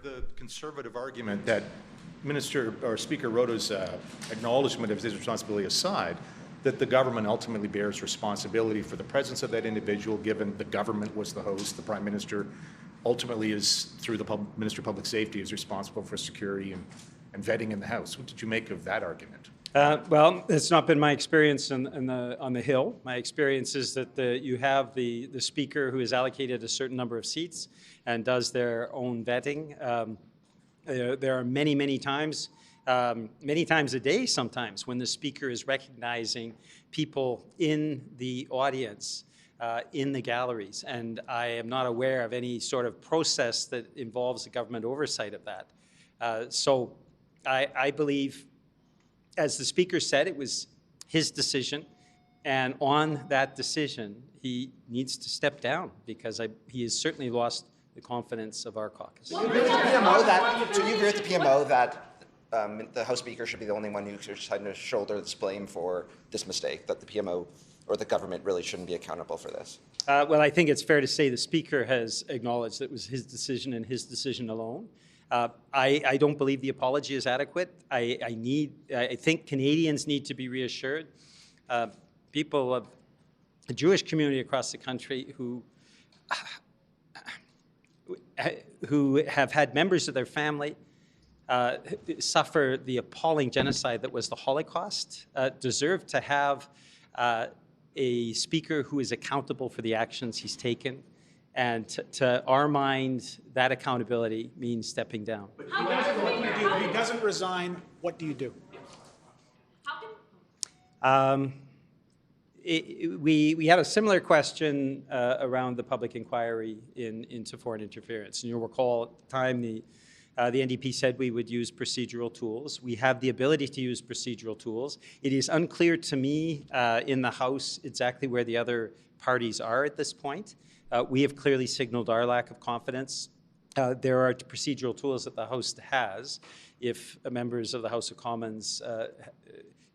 the conservative argument that Minister or Speaker Rota's acknowledgement of his responsibility aside, that the government ultimately bears responsibility for the presence of that individual, given the government was the host, the Prime Minister ultimately is, through the Minister of Public Safety, is responsible for security and vetting in the House. What did you make of that argument? Well, it's not been my experience on the Hill. My experience is that you have the Speaker who is allocated a certain number of seats and does their own vetting. There are many times a day sometimes, when the Speaker is recognizing people in the audience, in the galleries, and I am not aware of any sort of process that involves the government oversight of that. So I believe, as the Speaker said, it was his decision, and on that decision, he needs to step down because he has certainly lost the confidence of our caucus. Do you agree with the PMO that the House Speaker should be the only one who should shoulder this blame for this mistake, that the PMO or the government really shouldn't be accountable for this? Well, I think it's fair to say the Speaker has acknowledged that it was his decision and his decision alone. I don't believe the apology is adequate. I think Canadians need to be reassured. People of the Jewish community across the country who have had members of their family suffer the appalling genocide that was the Holocaust deserve to have a Speaker who is accountable for the actions he's taken. And to our mind, that accountability means stepping down. But if he doesn't resign, what do you do? We had a similar question around the public inquiry into foreign interference. And you'll recall at the time the NDP said we would use procedural tools. We have the ability to use procedural tools. It is unclear to me in the House exactly where the other parties are at this point. We have clearly signaled our lack of confidence. There are procedural tools that the House has if members of the House of Commons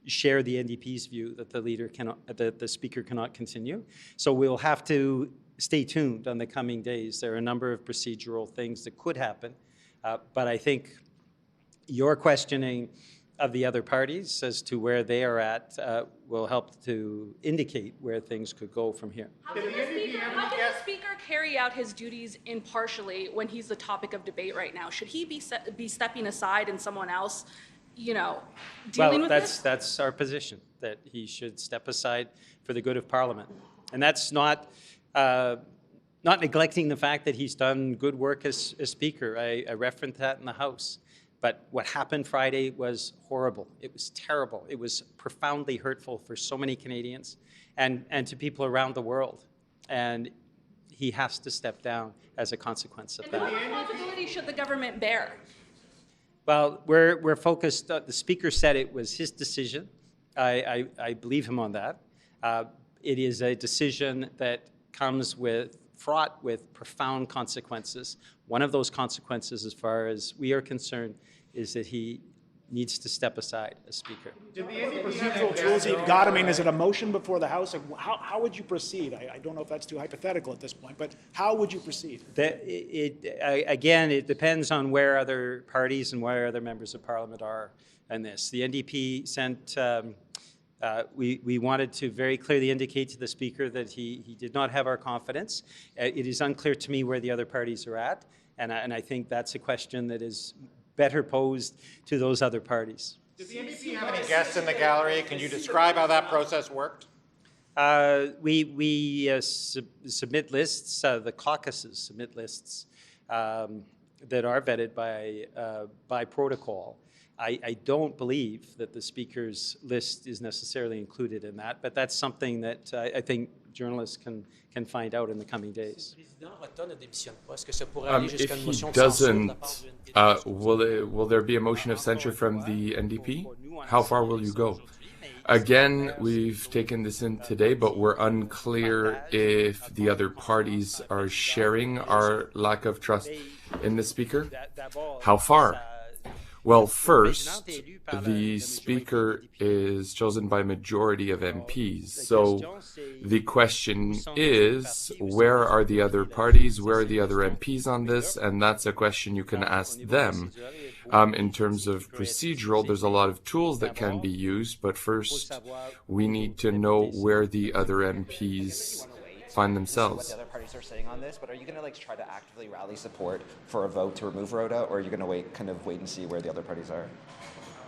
share the NDP's view that the Speaker cannot continue. So we'll have to stay tuned on the coming days. There are a number of procedural things that could happen, but I think your questioning of the other parties as to where they are at will help to indicate where things could go from here. How can the Speaker carry out his duties impartially when he's the topic of debate right now? Should he be stepping aside and someone else, dealing with this? That's our position, that he should step aside for the good of Parliament. And that's not neglecting the fact that he's done good work as Speaker. I referenced that in the House. But what happened Friday was horrible. It was terrible. It was profoundly hurtful for so many Canadians and to people around the world. And he has to step down as a consequence of that. And what responsibility should the government bear? Well, we're focused. The Speaker said it was his decision. I believe him on that. It is a decision that comes fraught with profound consequences. One of those consequences, as far as we are concerned, is that he needs to step aside as Speaker. Did the procedural tools you've got, is it a motion before the House? How would you proceed? I don't know if that's too hypothetical at this point, but how would you proceed? Again, it depends on where other parties and where other members of Parliament are in this. The NDP sent, we wanted to very clearly indicate to the Speaker that he did not have our confidence. It is unclear to me where the other parties are at, and I think that's a question that is better posed to those other parties. Did the NDP have any guests in the gallery? Can you describe how that process worked? We submit lists, the caucuses submit lists that are vetted by protocol. I don't believe that the Speaker's list is necessarily included in that, but that's something that I think journalists can find out in the coming days. If he doesn't, will there be a motion of censure from the NDP? How far will you go? Again, we've taken this in today, but we're unclear if the other parties are sharing our lack of trust in the Speaker. How far? Well, first, the Speaker is chosen by majority of MPs. So the question is, where are the other parties? Where are the other MPs on this? And that's a question you can ask them. In terms of procedural, there's a lot of tools that can be used, but first, we need to know where the other MPs find themselves. What the other parties are saying on this, but are you going to try to actively rally support for a vote to remove Rota, or are you going to wait and see where the other parties are?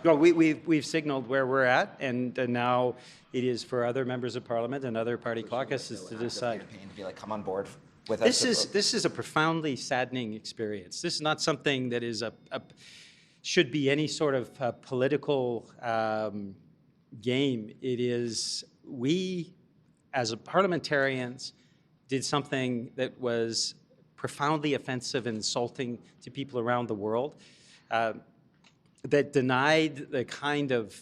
Well, we've signaled where we're at, and now it is for other members of Parliament and other party caucuses to decide. Campaign to be come on board with us. This is a profoundly saddening experience. This is not something that is should be any sort of political game. It is we, as parliamentarians, did something that was profoundly offensive and insulting to people around the world, that denied the kind of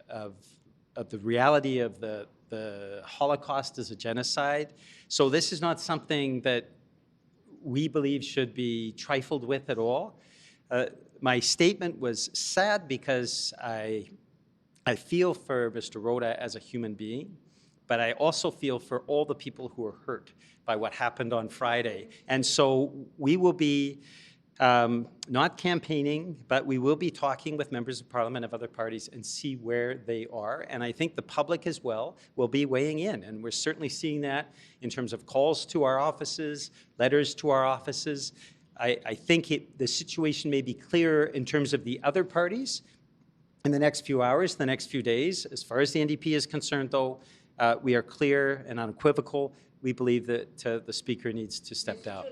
the reality of the Holocaust as a genocide. So this is not something that we believe should be trifled with at all. My statement was sad because I feel for Mr. Rota as a human being, but I also feel for all the people who were hurt by what happened on Friday. And so we will be not campaigning, but we will be talking with members of Parliament of other parties and see where they are. And I think the public as well will be weighing in. And we're certainly seeing that in terms of calls to our offices, letters to our offices. I think the situation may be clearer in terms of the other parties in the next few hours, the next few days. As far as the NDP is concerned, though, we are clear and unequivocal. We believe that the Speaker needs to step down.